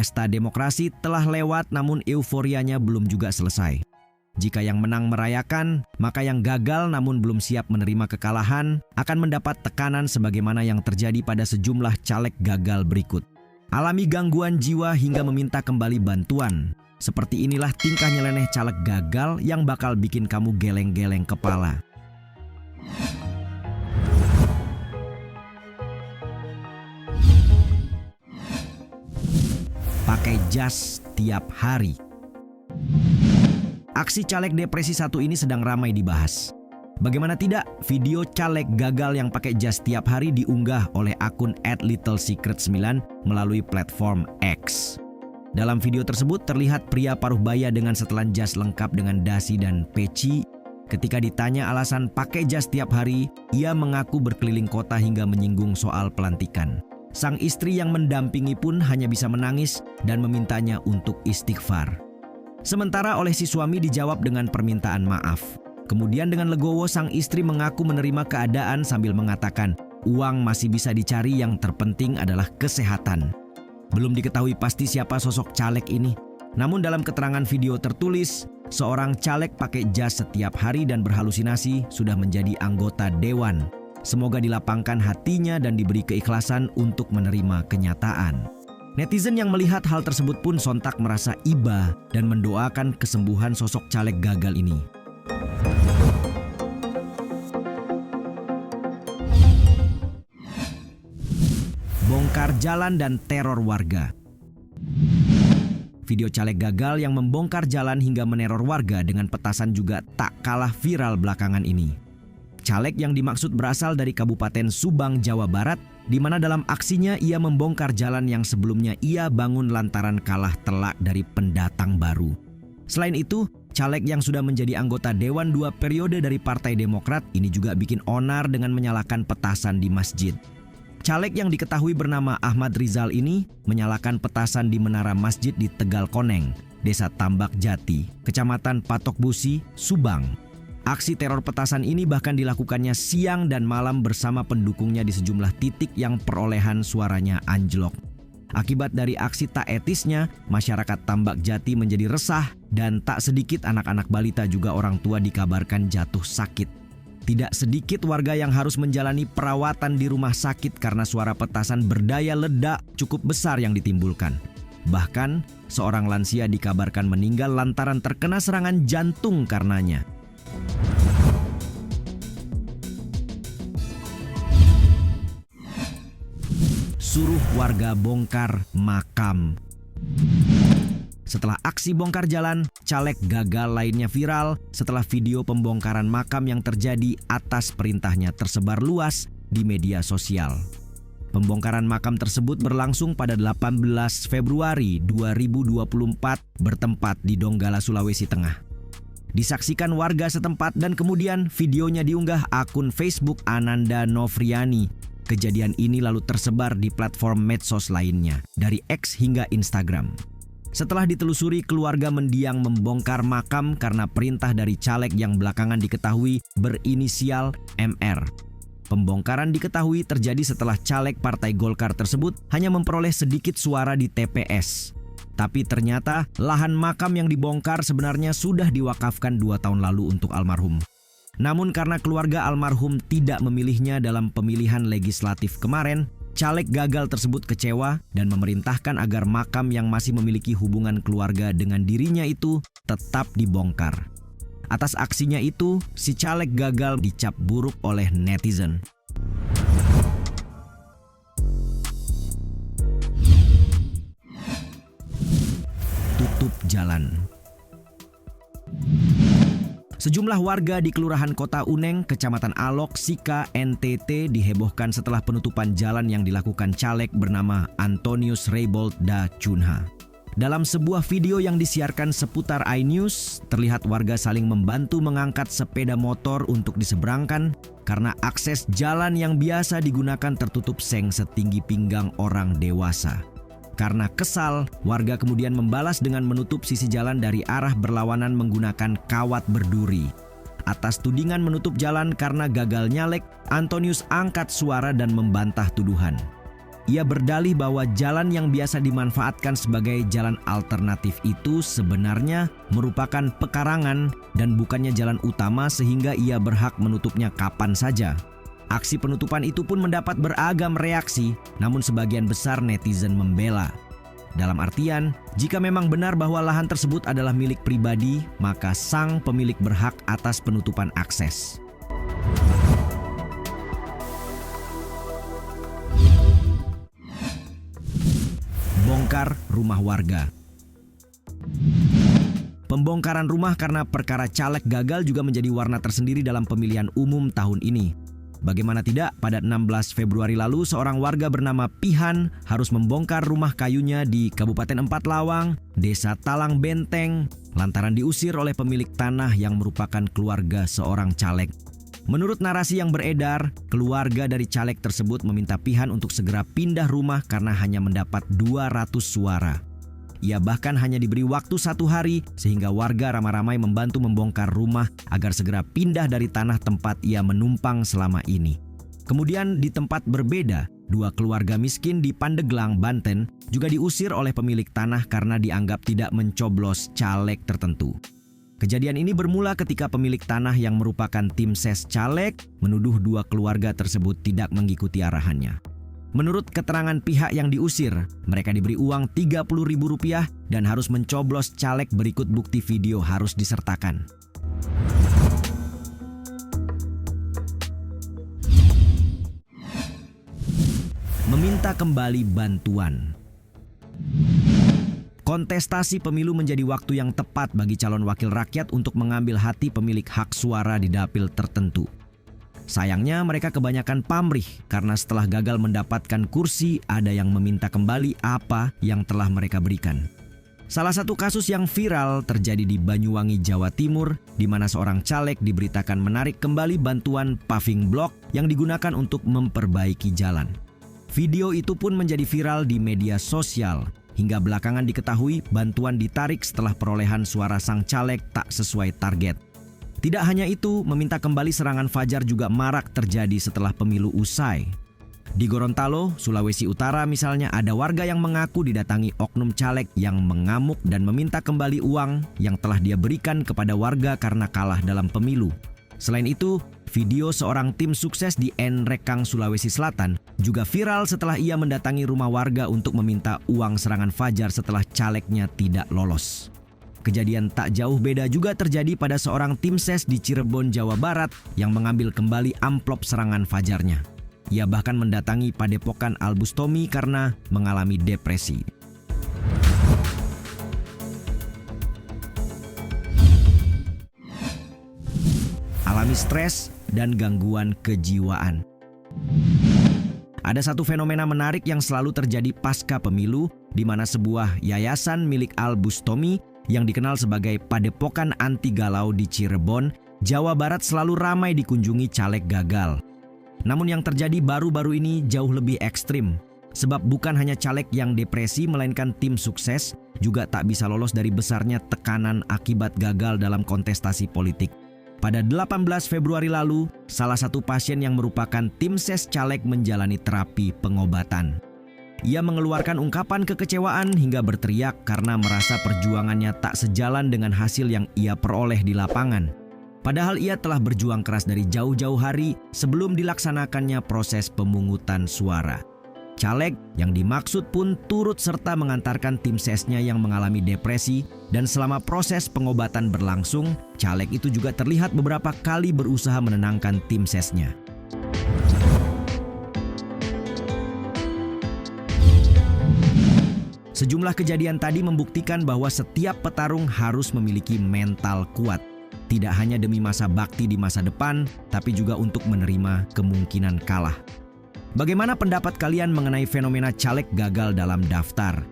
Pesta demokrasi telah lewat namun euforianya belum juga selesai. Jika yang menang merayakan, maka yang gagal namun belum siap menerima kekalahan akan mendapat tekanan sebagaimana yang terjadi pada sejumlah caleg gagal berikut. Alami gangguan jiwa hingga meminta kembali bantuan. Seperti inilah tingkah nyeleneh caleg gagal yang bakal bikin kamu geleng-geleng kepala. Pakai jas tiap hari. Aksi caleg depresi 1 ini sedang ramai dibahas. Bagaimana tidak, video caleg gagal yang pakai jas tiap hari diunggah oleh akun @littlesecret9 melalui platform X. Dalam video tersebut terlihat pria paruh baya dengan setelan jas lengkap dengan dasi dan peci. Ketika ditanya alasan pakai jas tiap hari, ia mengaku berkeliling kota hingga menyinggung soal pelantikan. Sang istri yang mendampingi pun hanya bisa menangis dan memintanya untuk istighfar. Sementara oleh si suami dijawab dengan permintaan maaf. Kemudian dengan legowo sang istri mengaku menerima keadaan sambil mengatakan, uang masih bisa dicari, yang terpenting adalah kesehatan. Belum diketahui pasti siapa sosok caleg ini. Namun dalam keterangan video tertulis, seorang caleg pakai jas setiap hari dan berhalusinasi sudah menjadi anggota dewan. Semoga dilapangkan hatinya dan diberi keikhlasan untuk menerima kenyataan. Netizen yang melihat hal tersebut pun sontak merasa iba dan mendoakan kesembuhan sosok caleg gagal ini. Bongkar jalan dan teror warga. Video caleg gagal yang membongkar jalan hingga meneror warga dengan petasan juga tak kalah viral belakangan ini. Caleg yang dimaksud berasal dari Kabupaten Subang, Jawa Barat, di mana dalam aksinya ia membongkar jalan yang sebelumnya ia bangun lantaran kalah telak dari pendatang baru. Selain itu, caleg yang sudah menjadi anggota Dewan 2 periode dari Partai Demokrat ini juga bikin onar dengan menyalakan petasan di masjid. Caleg yang diketahui bernama Ahmad Rizal ini menyalakan petasan di menara masjid di Tegal Koneng, Desa Tambak Jati, Kecamatan Patok Busi, Subang. Aksi teror petasan ini bahkan dilakukannya siang dan malam bersama pendukungnya di sejumlah titik yang perolehan suaranya anjlok. Akibat dari aksi tak etisnya, masyarakat Tambak Jati menjadi resah dan tak sedikit anak-anak balita juga orang tua dikabarkan jatuh sakit. Tidak sedikit warga yang harus menjalani perawatan di rumah sakit karena suara petasan berdaya ledak cukup besar yang ditimbulkan. Bahkan, seorang lansia dikabarkan meninggal lantaran terkena serangan jantung karenanya. Suruh warga bongkar makam. Setelah aksi bongkar jalan, caleg gagal lainnya viral setelah video pembongkaran makam yang terjadi atas perintahnya tersebar luas di media sosial. Pembongkaran makam tersebut berlangsung pada 18 Februari 2024 bertempat di Donggala, Sulawesi Tengah. Disaksikan warga setempat dan kemudian videonya diunggah akun Facebook Ananda Novriani. Kejadian ini lalu tersebar di platform medsos lainnya, dari X hingga Instagram. Setelah ditelusuri, keluarga mendiang membongkar makam karena perintah dari caleg yang belakangan diketahui berinisial MR. Pembongkaran diketahui terjadi setelah caleg Partai Golkar tersebut hanya memperoleh sedikit suara di TPS. Tapi ternyata lahan makam yang dibongkar sebenarnya sudah diwakafkan 2 tahun lalu untuk almarhum. Namun karena keluarga almarhum tidak memilihnya dalam pemilihan legislatif kemarin, caleg gagal tersebut kecewa dan memerintahkan agar makam yang masih memiliki hubungan keluarga dengan dirinya itu tetap dibongkar. Atas aksinya itu, si caleg gagal dicap buruk oleh netizen. Tutup jalan. Sejumlah warga di Kelurahan Kota Uneng, Kecamatan Alok, Sika, NTT dihebohkan setelah penutupan jalan yang dilakukan caleg bernama Antonius Reybold da Cunha. Dalam sebuah video yang disiarkan seputar iNews, terlihat warga saling membantu mengangkat sepeda motor untuk diseberangkan karena akses jalan yang biasa digunakan tertutup seng setinggi pinggang orang dewasa. Karena kesal, warga kemudian membalas dengan menutup sisi jalan dari arah berlawanan menggunakan kawat berduri. Atas tudingan menutup jalan karena gagal nyalek, Antonius angkat suara dan membantah tuduhan. Ia berdalih bahwa jalan yang biasa dimanfaatkan sebagai jalan alternatif itu sebenarnya merupakan pekarangan dan bukannya jalan utama sehingga ia berhak menutupnya kapan saja. Aksi penutupan itu pun mendapat beragam reaksi, namun sebagian besar netizen membela. Dalam artian, jika memang benar bahwa lahan tersebut adalah milik pribadi, maka sang pemilik berhak atas penutupan akses. Bongkar rumah warga. Pembongkaran rumah karena perkara caleg gagal juga menjadi warna tersendiri dalam pemilihan umum tahun ini. Bagaimana tidak, pada 16 Februari lalu seorang warga bernama Pihan harus membongkar rumah kayunya di Kabupaten Empat Lawang, Desa Talang Benteng, lantaran diusir oleh pemilik tanah yang merupakan keluarga seorang caleg. Menurut narasi yang beredar, keluarga dari caleg tersebut meminta Pihan untuk segera pindah rumah karena hanya mendapat 200 suara. Ia bahkan hanya diberi waktu 1 hari sehingga warga ramai-ramai membantu membongkar rumah agar segera pindah dari tanah tempat ia menumpang selama ini. Kemudian di tempat berbeda, 2 keluarga miskin di Pandeglang, Banten juga diusir oleh pemilik tanah karena dianggap tidak mencoblos caleg tertentu. Kejadian ini bermula ketika pemilik tanah yang merupakan tim ses caleg menuduh 2 keluarga tersebut tidak mengikuti arahannya. Menurut keterangan pihak yang diusir, mereka diberi uang Rp30.000 dan harus mencoblos caleg berikut bukti video harus disertakan. Meminta kembali bantuan. Kontestasi pemilu menjadi waktu yang tepat bagi calon wakil rakyat untuk mengambil hati pemilik hak suara di dapil tertentu. Sayangnya mereka kebanyakan pamrih karena setelah gagal mendapatkan kursi ada yang meminta kembali apa yang telah mereka berikan. Salah satu kasus yang viral terjadi di Banyuwangi, Jawa Timur, di mana seorang caleg diberitakan menarik kembali bantuan paving block yang digunakan untuk memperbaiki jalan. Video itu pun menjadi viral di media sosial. Hingga belakangan diketahui bantuan ditarik setelah perolehan suara sang caleg tak sesuai target. Tidak hanya itu, meminta kembali serangan fajar juga marak terjadi setelah pemilu usai. Di Gorontalo, Sulawesi Utara misalnya ada warga yang mengaku didatangi oknum caleg yang mengamuk dan meminta kembali uang yang telah dia berikan kepada warga karena kalah dalam pemilu. Selain itu, video seorang tim sukses di Nrekang, Sulawesi Selatan juga viral setelah ia mendatangi rumah warga untuk meminta uang serangan fajar setelah calegnya tidak lolos. Kejadian tak jauh beda juga terjadi pada seorang tim ses di Cirebon, Jawa Barat yang mengambil kembali amplop serangan fajarnya. Ia bahkan mendatangi Padepokan Al-Bustami karena mengalami depresi. Alami stres dan gangguan kejiwaan. Ada satu fenomena menarik yang selalu terjadi pasca pemilu, di mana sebuah yayasan milik Al-Bustami yang dikenal sebagai Padepokan Anti Galau di Cirebon, Jawa Barat selalu ramai dikunjungi caleg gagal. Namun yang terjadi baru-baru ini jauh lebih ekstrim. Sebab bukan hanya caleg yang depresi melainkan tim sukses juga tak bisa lolos dari besarnya tekanan akibat gagal dalam kontestasi politik. Pada 18 Februari lalu, salah satu pasien yang merupakan tim ses caleg menjalani terapi pengobatan. Ia mengeluarkan ungkapan kekecewaan hingga berteriak karena merasa perjuangannya tak sejalan dengan hasil yang ia peroleh di lapangan. Padahal ia telah berjuang keras dari jauh-jauh hari sebelum dilaksanakannya proses pemungutan suara. Caleg yang dimaksud pun turut serta mengantarkan tim sesnya yang mengalami depresi dan selama proses pengobatan berlangsung, caleg itu juga terlihat beberapa kali berusaha menenangkan tim sesnya. Sejumlah kejadian tadi membuktikan bahwa setiap petarung harus memiliki mental kuat. Tidak hanya demi masa bakti di masa depan, tapi juga untuk menerima kemungkinan kalah. Bagaimana pendapat kalian mengenai fenomena caleg gagal dalam daftar?